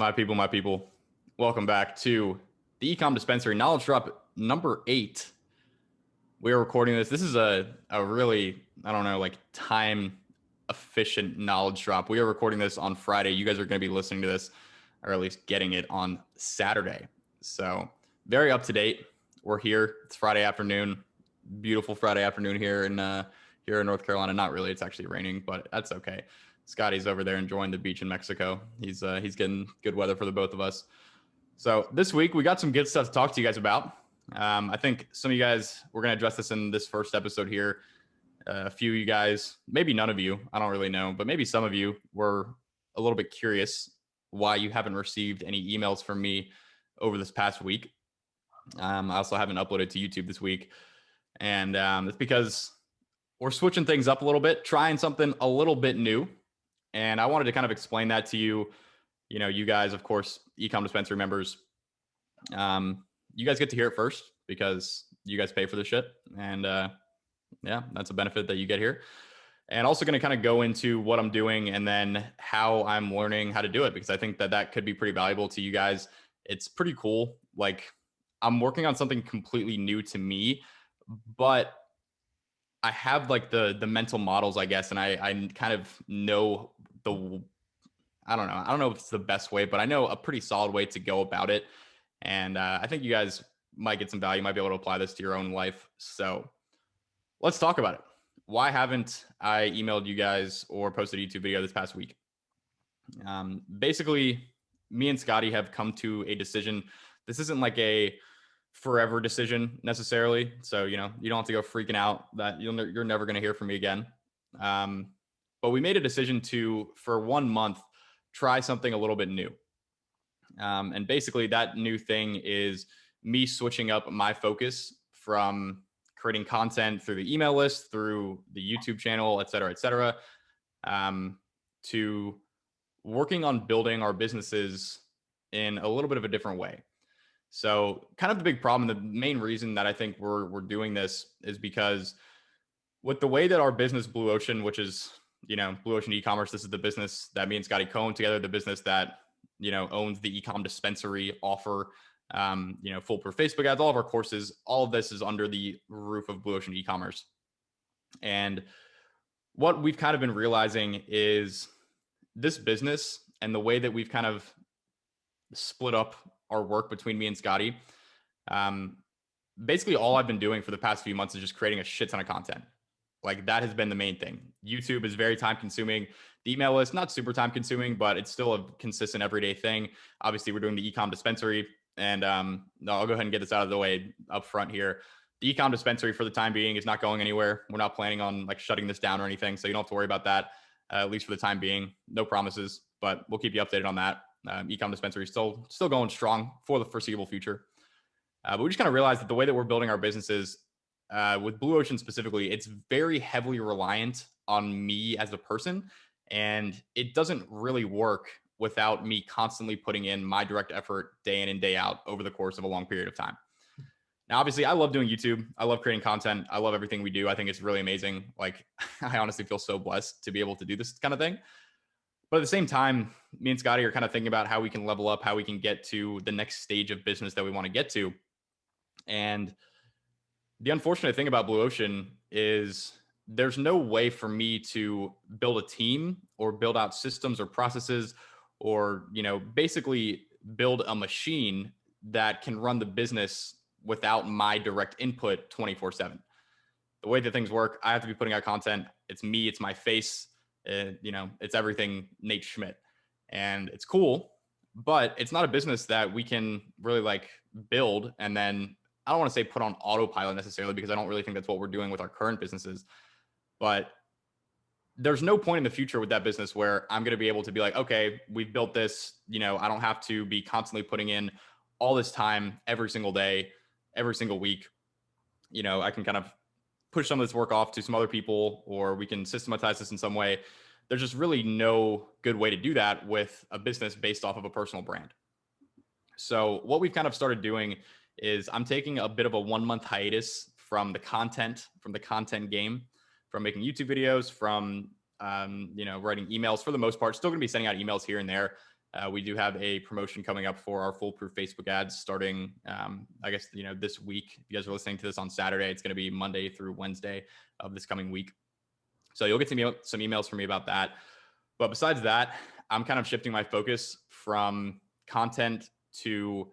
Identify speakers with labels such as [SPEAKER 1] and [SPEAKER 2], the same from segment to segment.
[SPEAKER 1] My people, welcome back to the Ecom Dispensary Knowledge Drop number 8. We are recording this. This is a really, I don't know, like time efficient knowledge drop. We are recording this on Friday. You guys are going to be listening to this, or at least getting it on Saturday. So very up to date. We're here. It's Friday afternoon. Beautiful Friday afternoon here in North Carolina. Not really. It's actually raining, but that's okay. Scotty's over there enjoying the beach in Mexico. He's getting good weather for the both of us. So this week we got some good stuff to talk to you guys about. I think some of you guys, we're going to address this in this first episode here. A few of you guys, maybe none of you, I don't really know, but maybe some of you were a little bit curious why you haven't received any emails from me over this past week. I also haven't uploaded to YouTube this week. And it's because we're switching things up a little bit, trying something a little bit new. And I wanted to kind of explain that to you. You know, you guys, of course, Ecom Dispensary members, you guys get to hear it first because you guys pay for the shit. And yeah, that's a benefit that you get here. And also going to kind of go into what I'm doing and then how I'm learning how to do it, because I think that that could be pretty valuable to you guys. It's pretty cool. Like, I'm working on something completely new to me, but I have like the mental models, I guess, and I kind of know I don't know if it's the best way, but I know a pretty solid way to go about it. And I think you guys might get some value, might be able to apply this to your own life. So let's talk about it. Why haven't I emailed you guys or posted a YouTube video this past week? Basically, me and Scotty have come to a decision. This isn't like a forever decision necessarily. So, you know, you don't have to go freaking out that you're never going to hear from me again. But we made a decision to, for 1 month, try something a little bit new. And basically that new thing is me switching up my focus from creating content through the email list, through the YouTube channel, et cetera, to working on building our businesses in a little bit of a different way. So kind of the big problem, the main reason that I think we're doing this is because with the way that our business, Blue Ocean, which is, you know, Blue Ocean e-commerce, this is the business that me and Scotty co-own together, the business that, you know, owns the Ecom Dispensary offer, you know, foolproof Facebook ads, all of our courses, all of this is under the roof of Blue Ocean e-commerce. And what we've kind of been realizing is this business and the way that we've kind of split up our work between me and Scotty. Basically all I've been doing for the past few months is just creating a shit ton of content. Like, that has been the main thing. YouTube is very time consuming. The email list, not super time consuming, but it's still a consistent everyday thing. Obviously, we're doing the Ecom Dispensary, and no, I'll go ahead and get this out of the way up front here. The Ecom Dispensary for the time being is not going anywhere. We're not planning on like shutting this down or anything, so you don't have to worry about that, at least for the time being. No promises, but we'll keep you updated on that. Ecom Dispensary is still going strong for the foreseeable future. But we just kind of realized that the way that we're building our businesses, with Blue Ocean specifically, it's very heavily reliant on me as a person, and it doesn't really work without me constantly putting in my direct effort day in and day out over the course of a long period of time. Now, obviously, I love doing YouTube. I love creating content. I love everything we do. I think it's really amazing. Like, I honestly feel so blessed to be able to do this kind of thing. But at the same time, me and Scotty are kind of thinking about how we can level up, how we can get to the next stage of business that we want to get to. And the unfortunate thing about Blue Ocean is there's no way for me to build a team or build out systems or processes or, you know, basically build a machine that can run the business without my direct input 24/7. The way that things work, I have to be putting out content. It's me, it's my face, you know, it's everything Nate Schmidt. And it's cool, but it's not a business that we can really like build and then, I don't want to say put on autopilot necessarily, because I don't really think that's what we're doing with our current businesses. But there's no point in the future with that business where I'm going to be able to be like, okay, we've built this, you know, I don't have to be constantly putting in all this time every single day, every single week. You know, I can kind of push some of this work off to some other people, or we can systematize this in some way. There's just really no good way to do that with a business based off of a personal brand. So what we've kind of started doing is I'm taking a bit of a 1 month hiatus from the content game, from making YouTube videos, from, you know, writing emails for the most part. Still going to be sending out emails here and there. We do have a promotion coming up for our foolproof Facebook ads starting, I guess, this week. If you guys are listening to this on Saturday, it's going to be Monday through Wednesday of this coming week. So you'll get some emails from me about that. But besides that, I'm kind of shifting my focus from content to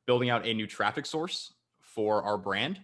[SPEAKER 1] building out a new traffic source for our brand,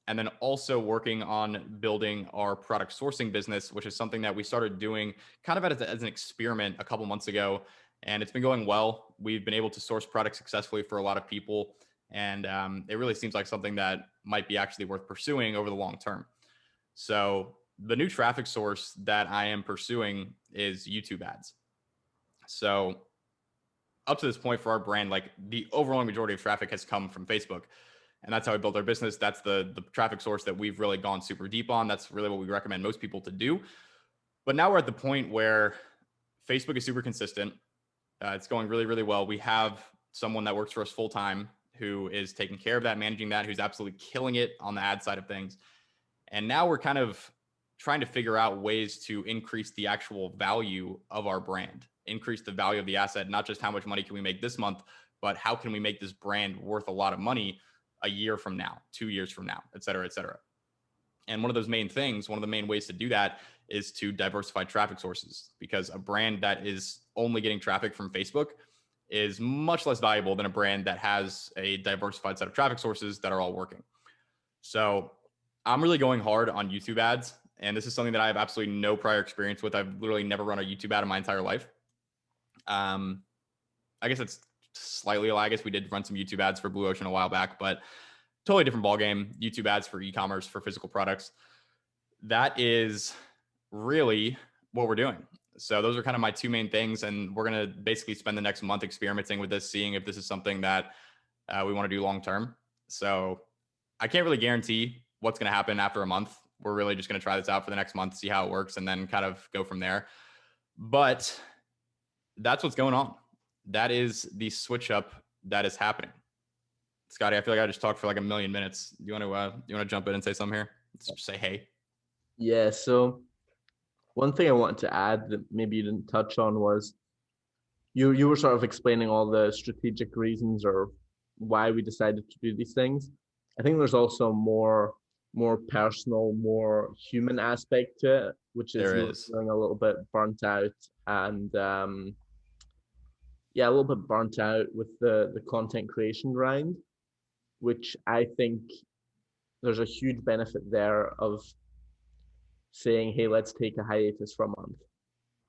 [SPEAKER 1] and then also working on building our product sourcing business, which is something that we started doing kind of as an experiment a couple months ago. And it's been going well. We've been able to source products successfully for a lot of people. And it really seems like something that might be actually worth pursuing over the long term. So the new traffic source that I am pursuing is YouTube ads. So up to this point for our brand, like the overwhelming majority of traffic has come from Facebook. And that's how we built our business. That's the traffic source that we've really gone super deep on. That's really what we recommend most people to do. But now we're at the point where Facebook is super consistent. It's going really, really well. We have someone that works for us full time who is taking care of that, managing that, who's absolutely killing it on the ad side of things. And now we're kind of trying to figure out ways to increase the actual value of our brand, increase the value of the asset, not just how much money can we make this month, but how can we make this brand worth a lot of money a year from now, 2 years from now, et cetera, et cetera. And one of the main ways to do that is to diversify traffic sources, because a brand that is only getting traffic from Facebook is much less valuable than a brand that has a diversified set of traffic sources that are all working. So I'm really going hard on YouTube ads. And this is something that I have absolutely no prior experience with. I've literally never run a YouTube ad in my entire life. I guess it's slightly, I guess we did run some YouTube ads for Blue Ocean a while back, but totally different ballgame. YouTube ads for e-commerce, for physical products. That is really what we're doing. So those are kind of my two main things. And we're going to basically spend the next month experimenting with this, seeing if this is something that we want to do long-term. So I can't really guarantee what's going to happen after a month. We're really just going to try this out for the next month, see how it works, and then kind of go from there. But that's what's going on. That is the switch up that is happening. Scotty, I feel like I just talked for like a million minutes. You want to jump in and say something here? Let's just say hey.
[SPEAKER 2] Yeah. So one thing I wanted to add that maybe you didn't touch on was you were sort of explaining all the strategic reasons or why we decided to do these things. I think there's also more personal, more human aspect to it, which is you're feeling a little bit burnt out and a little bit burnt out with the content creation grind, which I think there's a huge benefit there of saying, hey, let's take a hiatus for a month.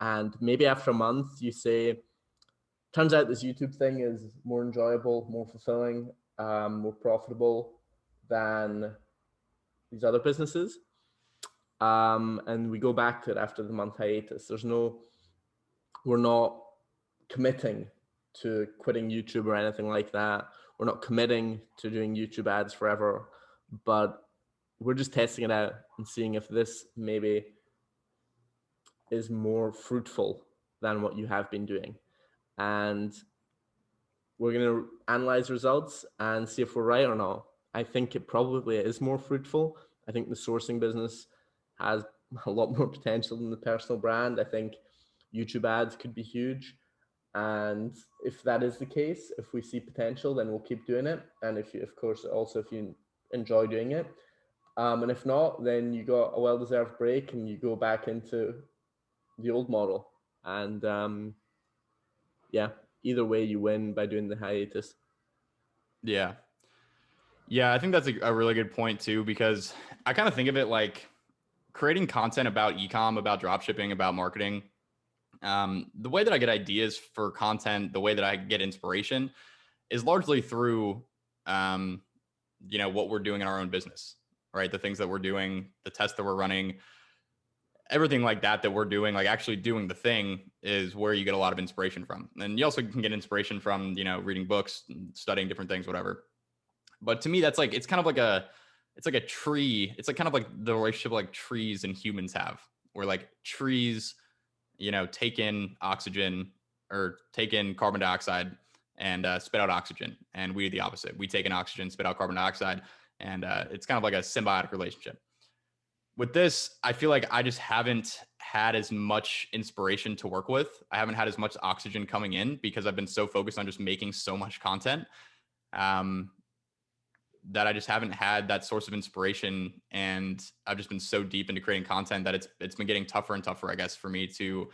[SPEAKER 2] And maybe after a month you say, turns out this YouTube thing is more enjoyable, more fulfilling, more profitable than these other businesses. And we go back to it after the month hiatus. We're not committing to quitting YouTube or anything like that. We're not committing to doing YouTube ads forever, but we're just testing it out and seeing if this maybe is more fruitful than what you have been doing. And we're going to analyze results and see if we're right or not. I think it probably is more fruitful. I think the sourcing business has a lot more potential than the personal brand. I think YouTube ads could be huge. And if that is the case, if we see potential, then we'll keep doing it. And if you enjoy doing it. And if not, then you got a well-deserved break and you go back into the old model. And either way you win by doing the hiatus.
[SPEAKER 1] Yeah, I think that's a really good point too, because I kind of think of it like creating content about e-com, about dropshipping, about marketing. The way that I get ideas for content, the way that I get inspiration is largely through, what we're doing in our own business, right? The things that we're doing, the tests that we're running, everything like that we're doing, like actually doing the thing is where you get a lot of inspiration from. And you also can get inspiration from, reading books, studying different things, whatever. But to me, that's like, it's kind of like it's like a tree. It's like kind of like the relationship like trees and humans have, where like trees, take in oxygen or take in carbon dioxide and spit out oxygen. And we do the opposite. We take in oxygen, spit out carbon dioxide. And it's kind of like a symbiotic relationship. with this, I feel like I just haven't had as much inspiration to work with. I haven't had as much oxygen coming in because I've been so focused on just making so much content, um, that I just haven't had that source of inspiration. And I've just been so deep into creating content that it's been getting tougher and tougher, I guess, for me to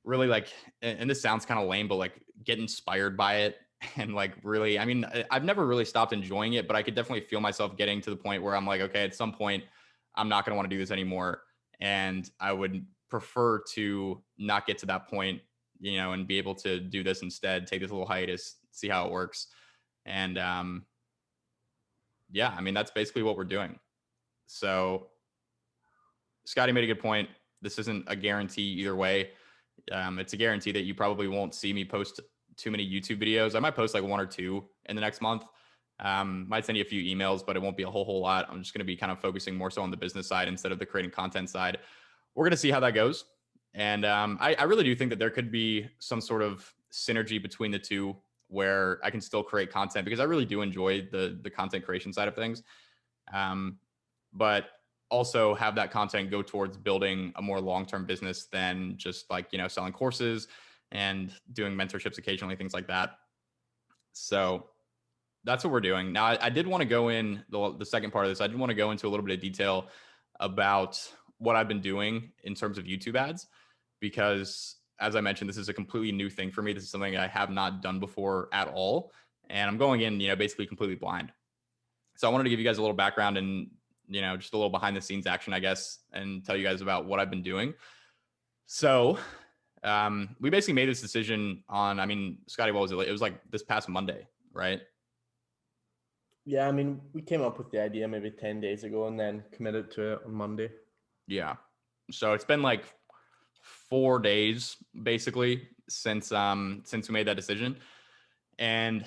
[SPEAKER 1] really like, and this sounds kind of lame, but like get inspired by it. And like really, I mean, I've never really stopped enjoying it, but I could definitely feel myself getting to the point where I'm like, okay, at some point I'm not going to want to do this anymore. And I would prefer to not get to that point, and be able to do this instead, take this little hiatus, see how it works. And yeah, I mean, that's basically what we're doing. So Scotty made a good point. This isn't a guarantee either way. It's a guarantee that you probably won't see me post too many YouTube videos. I might post like 1 or 2 in the next month. Might send you a few emails, but it won't be a whole lot. I'm just going to be kind of focusing more so on the business side instead of the creating content side. We're going to see how that goes. And I really do think that there could be some sort of synergy between the two where I can still create content because I really do enjoy the content creation side of things. But also have that content go towards building a more long-term business than just like, selling courses and doing mentorships occasionally, things like that. So that's what we're doing. Now, I did want to go in the second part of this. I did want to go into a little bit of detail about what I've been doing in terms of YouTube ads, because as I mentioned, this is a completely new thing for me. This is something I have not done before at all. And I'm going in, basically completely blind. So I wanted to give you guys a little background and, just a little behind the scenes action, I guess, and tell you guys about what I've been doing. So we basically made this decision on, Scotty, what was it? It was like this past Monday, right?
[SPEAKER 2] Yeah, I mean, we came up with the idea maybe 10 days ago and then committed to it on Monday.
[SPEAKER 1] Yeah. So it's been like 4 days basically since we made that decision. And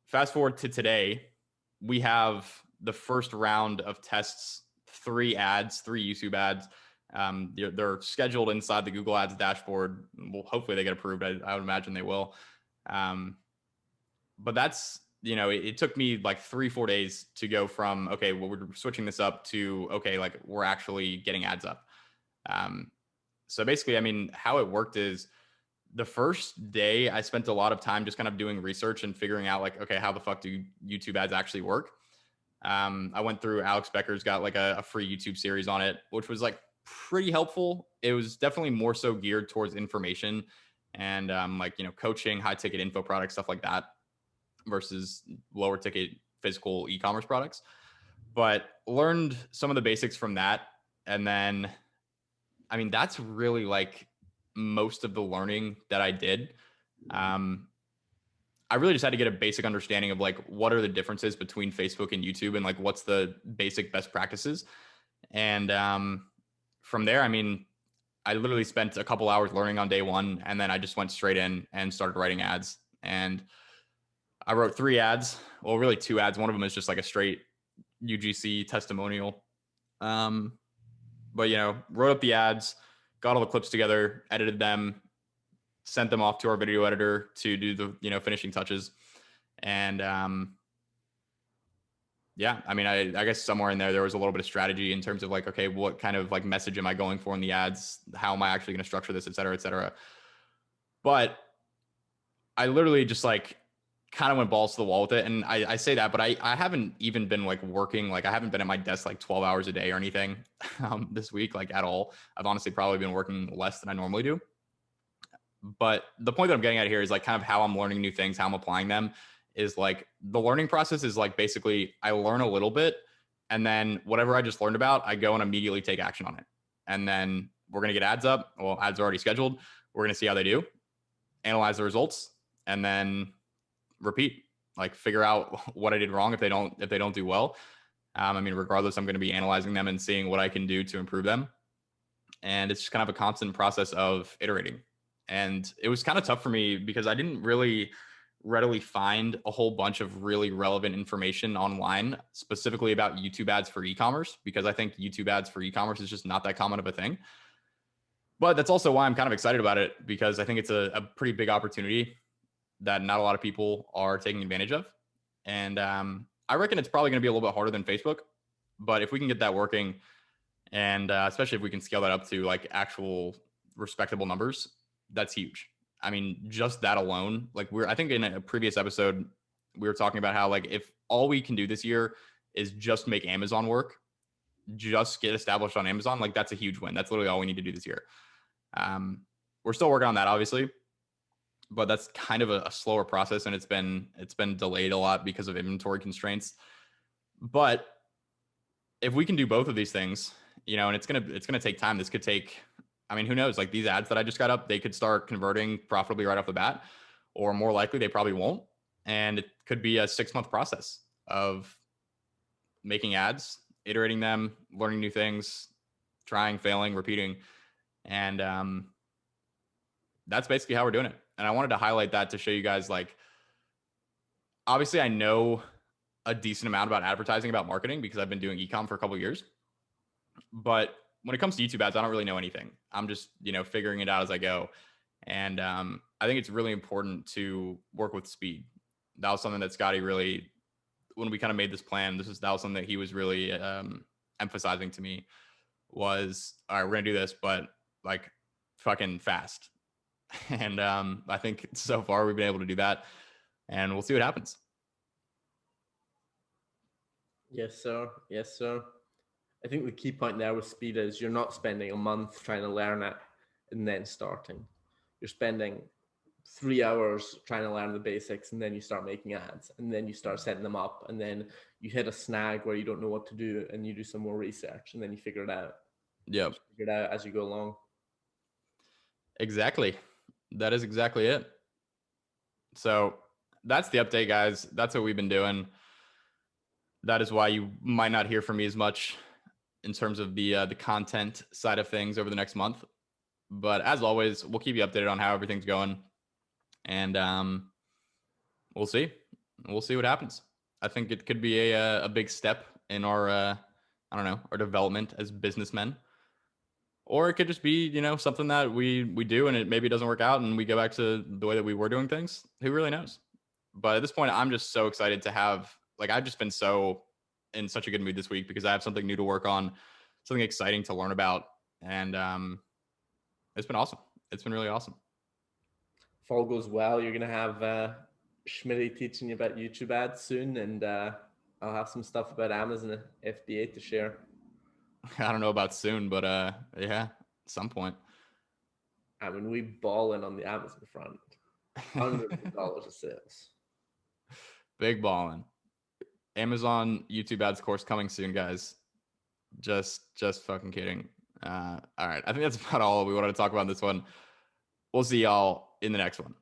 [SPEAKER 1] fast forward to today, we have the first round of tests, 3 YouTube ads. They're scheduled inside the Google Ads dashboard. Well, hopefully they get approved. I would imagine they will. But that's, it took me like 3-4 days to go from, okay, well, we're switching this up to, okay, like we're actually getting ads up. So basically, how it worked is the first day I spent a lot of time just kind of doing research and figuring out like, okay, how the fuck do YouTube ads actually work? I went through Alex Becker's got like a free YouTube series on it, which was like pretty helpful. It was definitely more so geared towards information and coaching, high ticket info products, stuff like that, versus lower ticket physical e-commerce products. But learned some of the basics from that. And then, that's really like most of the learning that I did. I really just had to get a basic understanding of like, what are the differences between Facebook and YouTube and like, what's the basic best practices. And from there, I literally spent a couple hours learning on day one, and then I just went straight in and started writing ads. And I wrote 3 ads. Well, really 2 ads. One of them is just like a straight UGC testimonial. But, wrote up the ads, got all the clips together, edited them, sent them off to our video editor to do the, finishing touches. And yeah, I guess somewhere in there was a little bit of strategy in terms of like, okay, what kind of like message am I going for in the ads? How am I actually going to structure this, et cetera, et cetera. But I literally just like kind of went balls to the wall with it. And I say that, but I haven't even been like working. Like I haven't been at my desk like 12 hours a day or anything this week, like at all. I've honestly probably been working less than I normally do. But the point that I'm getting at here is like kind of how I'm learning new things, how I'm applying them is like the learning process is like basically I learn a little bit and then whatever I just learned about, I go and immediately take action on it. And then we're going to get ads up. Well, ads are already scheduled. We're going to see how they do, analyze the results, and then repeat, like figure out what I did wrong if they don't do well. Regardless, I'm going to be analyzing them and seeing what I can do to improve them. And it's just kind of a constant process of iterating. And it was kind of tough for me because I didn't really readily find a whole bunch of really relevant information online, specifically about YouTube ads for e-commerce, because I think YouTube ads for e-commerce is just not that common of a thing. But that's also why I'm kind of excited about it, because I think it's a pretty big opportunity that not a lot of people are taking advantage of. And I reckon it's probably going to be a little bit harder than Facebook. But if we can get that working, And especially if we can scale that up to like actual respectable numbers, that's huge. I mean, just that alone, like I think in a previous episode, we were talking about how like if all we can do this year is just make Amazon work, just get established on Amazon, like that's a huge win. That's literally all we need to do this year. We're still working on that, obviously, but that's kind of a slower process, and it's been delayed a lot because of inventory constraints. But if we can do both of these things, you know, and it's gonna take time. This could take, I mean, who knows? Like these ads that I just got up, they could start converting profitably right off the bat, or more likely they probably won't. And it could be a 6-month process of making ads, iterating them, learning new things, trying, failing, repeating. And that's basically how we're doing it. And I wanted to highlight that to show you guys, like, obviously I know a decent amount about advertising, about marketing, because I've been doing ecom for a couple of years. But when it comes to YouTube ads, I don't really know anything. I'm just, you know, figuring it out as I go. And I think it's really important to work with speed. That was something that Scotty really, when we kind of made this plan, that was something that he was really emphasizing to me was, all right, we're going to do this, but like fucking fast. And I think so far we've been able to do that, and we'll see what happens.
[SPEAKER 2] Yes, sir. Yes, sir. I think the key point there with speed is you're not spending a month trying to learn it and then starting. You're spending 3 hours trying to learn the basics, and then you start making ads, and then you start setting them up, and then you hit a snag where you don't know what to do, and you do some more research, and then you figure it out.
[SPEAKER 1] Yeah.
[SPEAKER 2] Figure it out as you go along.
[SPEAKER 1] Exactly. That is exactly it. So that's the update, guys. That's what we've been doing. That is why you might not hear from me as much in terms of the content side of things over the next month. But as always, we'll keep you updated on how everything's going, and we'll see. We'll see what happens. I think it could be a big step in our I don't know, our development as businessmen, or it could just be, you know, something that we do and it maybe doesn't work out and we go back to the way that we were doing things. Who really knows? But at this point, I'm just so excited to have, like, I've just been so in such a good mood this week because I have something new to work on, something exciting to learn about, and it's been awesome. It's been really awesome.
[SPEAKER 2] If all goes well, you're gonna have Schmitty teaching you about YouTube ads soon, and I'll have some stuff about Amazon FBA to share.
[SPEAKER 1] I don't know about soon, but yeah, at some point.
[SPEAKER 2] I mean, we balling on the Amazon front. Hundreds of dollars of sales.
[SPEAKER 1] Big balling. Amazon YouTube ads course coming soon, guys. Just fucking kidding. All right. I think that's about all we wanted to talk about in this one. We'll see y'all in the next one.